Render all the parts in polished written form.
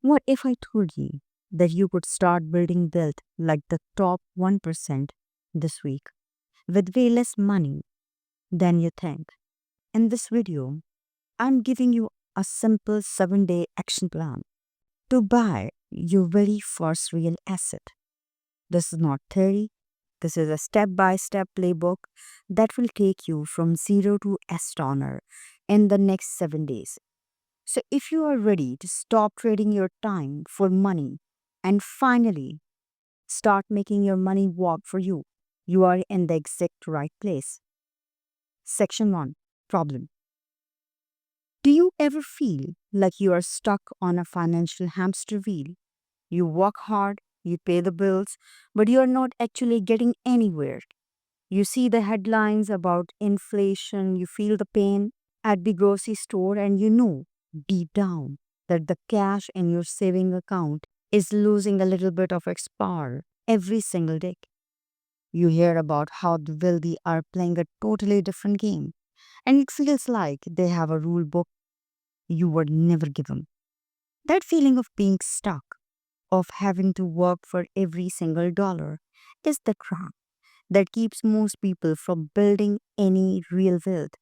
What if I told you that you could start building wealth like the top 1% this week with way less money than you think? In this video, I'm giving you a simple 7-day action plan to buy your very first real asset. This is not theory, this is a step by step playbook that will take you from zero to astronaut in the next 7 days. So, if you are ready to stop trading your time for money and finally start making your money work for you, you are in the exact right place. Section 1, Problem. Do you ever feel like you are stuck on a financial hamster wheel? You work hard, you pay the bills, but you are not actually getting anywhere. You see the headlines about inflation, you feel the pain at the grocery store, and you know deep down that the cash in your saving account is losing a little bit of its power every single day. You hear about how the wealthy are playing a totally different game, and it feels like they have a rule book you were never given. That feeling of being stuck, of having to work for every single dollar, is the trap that keeps most people from building any real wealth.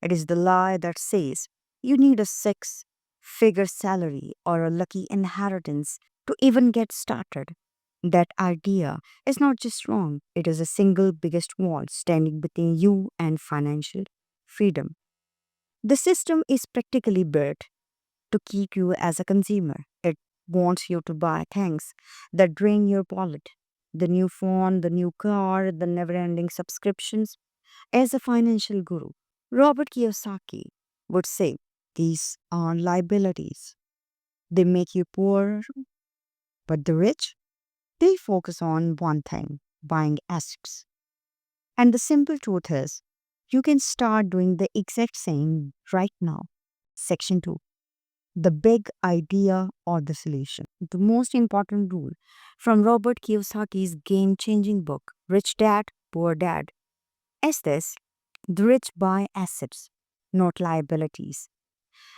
It is the lie that says you need a six-figure salary or a lucky inheritance to even get started. That idea is not just wrong, it is the single biggest wall standing between you and financial freedom. The system is practically built to keep you as a consumer. It wants you to buy things that drain your wallet. The new phone, the new car, the never ending subscriptions. As a financial guru, Robert Kiyosaki would say these are liabilities. They make you poor, but the rich, they focus on one thing, buying assets. And the simple truth is, you can start doing the exact same right now. Section 2, the big idea or the solution. The most important rule from Robert Kiyosaki's game changing book, Rich Dad, Poor Dad, is this: the rich buy assets, not liabilities.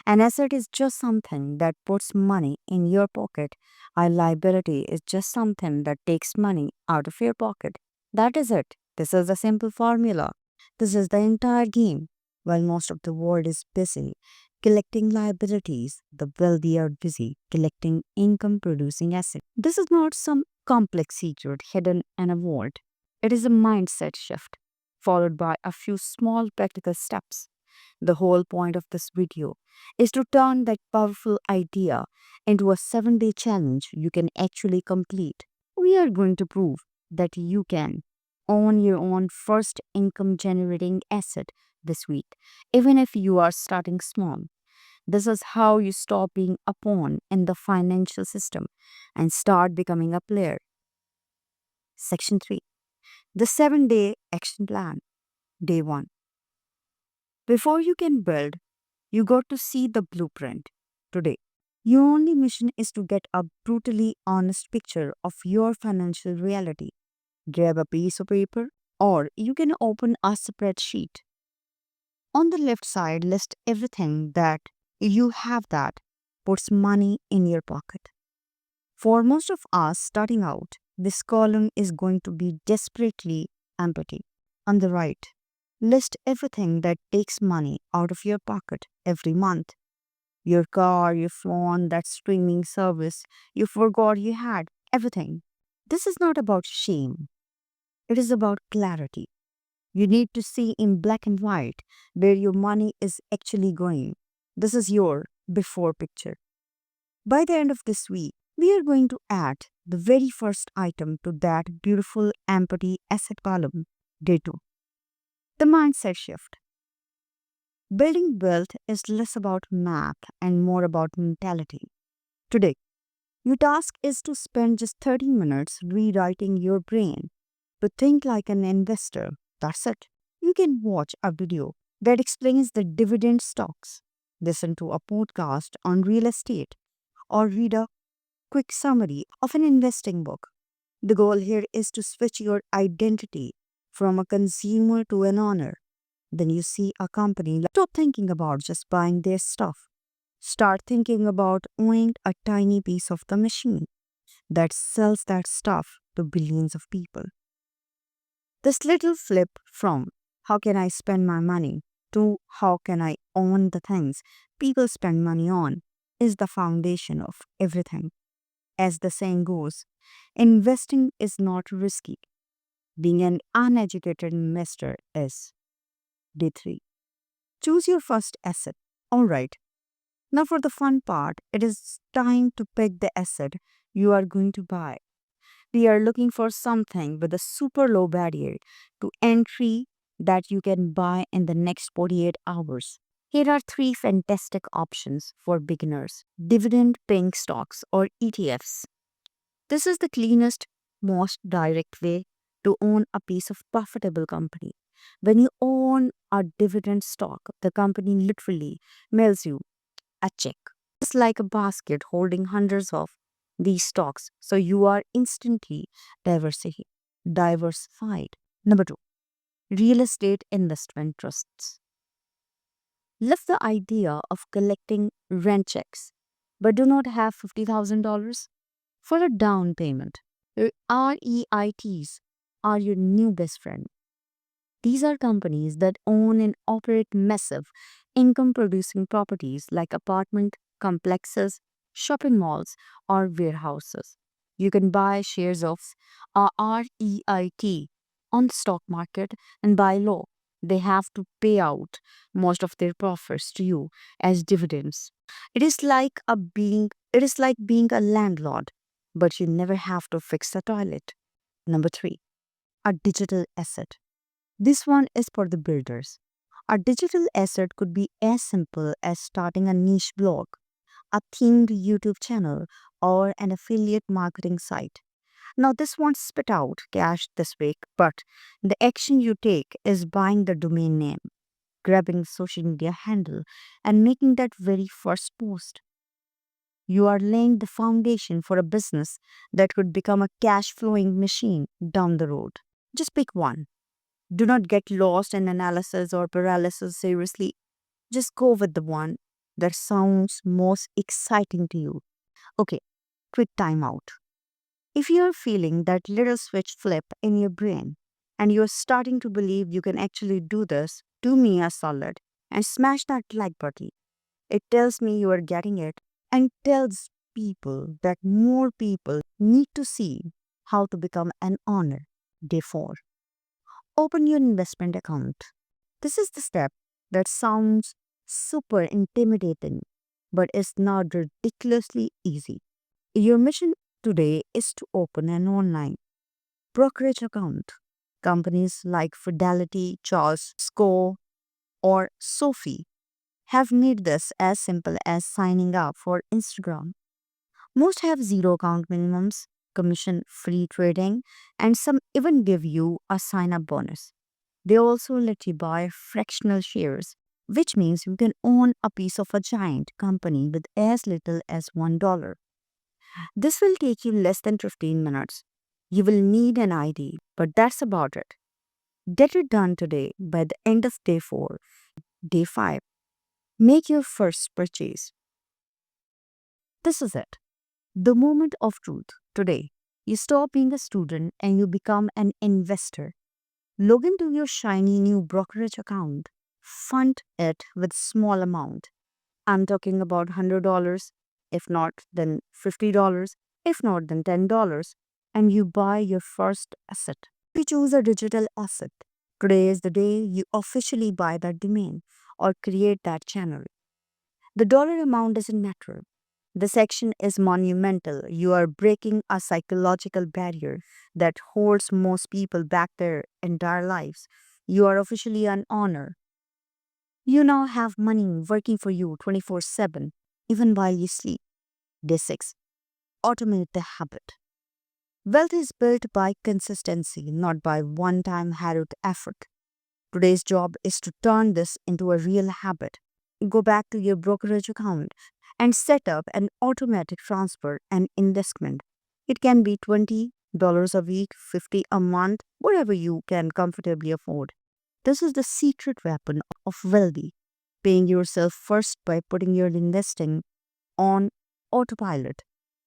An asset is just something that puts money in your pocket. A liability is just something that takes money out of your pocket. That is it. This is a simple formula. This is the entire game. While most of the world is busy collecting liabilities, the wealthy are busy collecting income producing assets. This is not some complex secret hidden in a vault. It is a mindset shift followed by a few small practical steps. The whole point of this video is to turn that powerful idea into a 7-day challenge you can actually complete. We are going to prove that you can own your own first income generating asset this week, even if you are starting small. This is how you stop being a pawn in the financial system and start becoming a player. Section 3, the 7-day action plan. Day 1. Before you can build, you got to see the blueprint. Today, your only mission is to get a brutally honest picture of your financial reality. Grab a piece of paper, or you can open a spreadsheet. On the left side, list everything that you have that puts money in your pocket. For most of us starting out, this column is going to be desperately empty. On the right, list everything that takes money out of your pocket every month: your car, your phone, that streaming service you forgot you had, everything. This is not about shame, it is about clarity. You need to see in black and white where your money is actually going. This is your before picture. By the end of this week, we are going to add the very first item to that beautiful empty asset column. Day 2. The mindset shift. Building wealth is less about math and more about mentality. Today, your task is to spend just 30 minutes rewriting your brain to think like an investor. That's it. You can watch a video that explains the dividend stocks, listen to a podcast on real estate, or read a quick summary of an investing book. The goal here is to switch your identity from a consumer to an owner. Then you see a company, stop thinking about just buying their stuff. Start thinking about owning a tiny piece of the machine that sells that stuff to billions of people. This little flip from how can I spend my money to how can I own the things people spend money on is the foundation of everything. As the saying goes, investing is not risky. Being an uneducated investor is. Day 3. Choose your first asset. Alright, now for the fun part, it is time to pick the asset you are going to buy. We are looking for something with a super low barrier to entry that you can buy in the next 48 hours. Here are three fantastic options for beginners: dividend paying stocks or ETFs. This is the cleanest, most direct way to own a piece of profitable company. When you own a dividend stock, the company literally mails you a check. It's like a basket holding hundreds of these stocks, so you are instantly diversified. Number 2, real estate investment trusts. Love the idea of collecting rent checks, but do not have $50,000 for a down payment. REITs are your new best friend. These are companies that own and operate massive income producing properties like apartment complexes, shopping malls, or warehouses. You can buy shares of a REIT on the stock market, and by law, they have to pay out most of their profits to you as dividends. It is like being a landlord, but you never have to fix the toilet. Number 3, a digital asset. This one is for the builders. A digital asset could be as simple as starting a niche blog, a themed YouTube channel, or an affiliate marketing site. Now, this won't spit out cash this week, but the action you take is buying the domain name, grabbing the social media handle, and making that very first post. You are laying the foundation for a business that could become a cash flowing machine down the road. Just pick one. Do not get lost in analysis or paralysis. Seriously, just go with the one that sounds most exciting to you. Okay, quick timeout. If you're feeling that little switch flip in your brain and you're starting to believe you can actually do this, do me a solid and smash that like button. It tells me you are getting it and tells people that more people need to see how to become an owner. Day 4. Open your investment account. This is the step that sounds super intimidating, but is not ridiculously easy. Your mission today is to open an online brokerage account. Companies like Fidelity, Charles Score, or Sophie have made this as simple as signing up for Instagram. Most have zero account minimums, commission free trading, and some even give you a sign up bonus. They also let you buy fractional shares, which means you can own a piece of a giant company with as little as $1. This will take you less than 15 minutes. You will need an ID, but that's about it. Get it done today by the end of day 4. Day 5. Make your first purchase. This is it. The moment of truth. Today, you stop being a student and you become an investor. Log into your shiny new brokerage account. Fund it with small amount. I'm talking about $100, if not then $50, if not then $10, and you buy your first asset. You choose a digital asset. Today is the day you officially buy that domain or create that channel. The dollar amount doesn't matter. This action is monumental. You are breaking a psychological barrier that holds most people back their entire lives. You are officially an owner. You now have money working for you 24/7, even while you sleep. Day 6. Automate the habit. Wealth is built by consistency, not by one time heroic effort. Today's job is to turn this into a real habit. Go back to your brokerage account and set up an automatic transfer and investment. It can be $20 a week, 50 a month, whatever you can comfortably afford. This is the secret weapon of wealthy. paying yourself first by putting your investing on autopilot.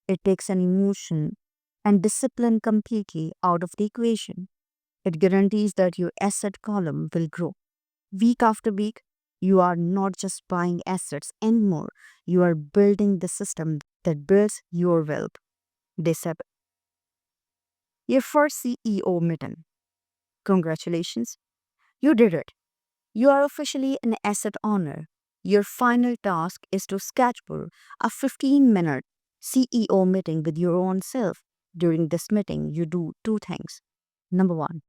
It takes an emotion and discipline completely out of the equation. It guarantees that your asset column will grow. Week after week, you are not just buying assets anymore, you are building the system that builds your wealth. Day 7. Your first CEO meeting. Congratulations, you did it. You are officially an asset owner. Your final task is to schedule a 15-minute CEO meeting with your own self. During this meeting, you do two things. Number one,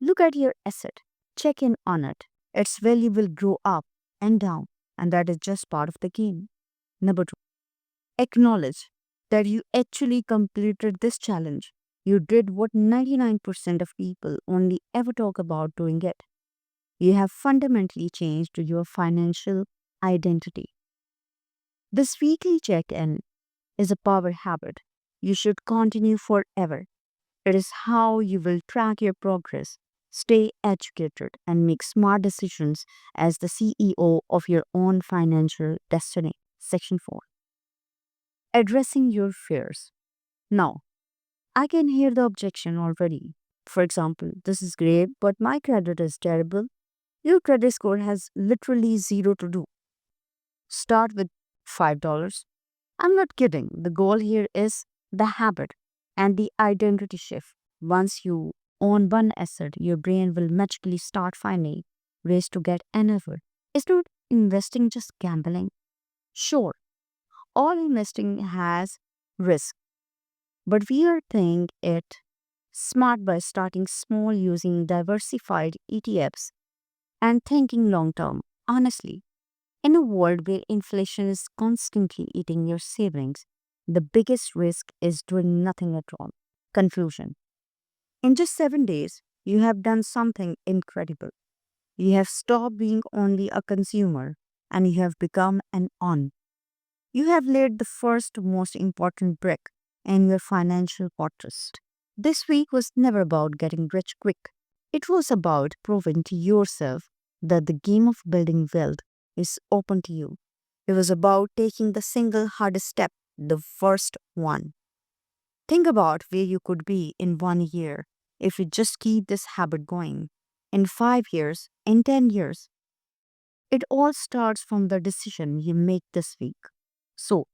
look at your asset, check in on it. Its value will grow up and down, and that is just part of the game. Number two, acknowledge that you actually completed this challenge. You did what 99% of people only ever talk about doing it. You have fundamentally changed your financial identity. This weekly check in is a power habit you should continue forever. It is how you will track your progress, stay educated, and make smart decisions as the CEO of your own financial destiny. Section 4. Addressing your fears. Now, I can hear the objection already. For example, this is great, but my credit is terrible. Your credit score has literally zero to do. Start with $5. I'm not kidding. The goal here is the habit and the identity shift. Once you own one asset, your brain will magically start finding ways to get another. Is not investing just gambling? Sure, all investing has risk, but we are thinking it smart by starting small using diversified ETFs and thinking long term. Honestly, in a world where inflation is constantly eating your savings, the biggest risk is doing nothing at all. Conclusion. In just 7 days, you have done something incredible. You have stopped being only a consumer and you have become an on. You have laid the first most important brick in your financial fortress. This week was never about getting rich quick. It was about proving to yourself that the game of building wealth is open to you. It was about taking the single hardest step, the first one. Think about where you could be in 1 year if you just keep this habit going. In 5 years, in 10 years. It all starts from the decision you make this week. So,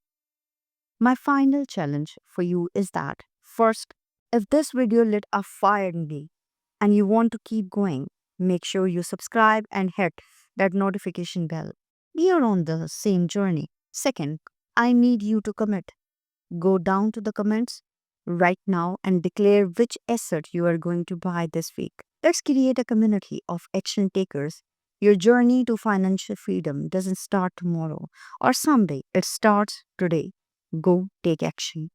my final challenge for you is that first, if this video lit a fire in me and you want to keep going, make sure you subscribe and hit that notification bell. We are on the same journey. Second, I need you to commit. Go down to the comments right now and declare which asset you are going to buy this week. Let's create a community of action takers. Your journey to financial freedom doesn't start tomorrow or someday, it starts today. Go take action.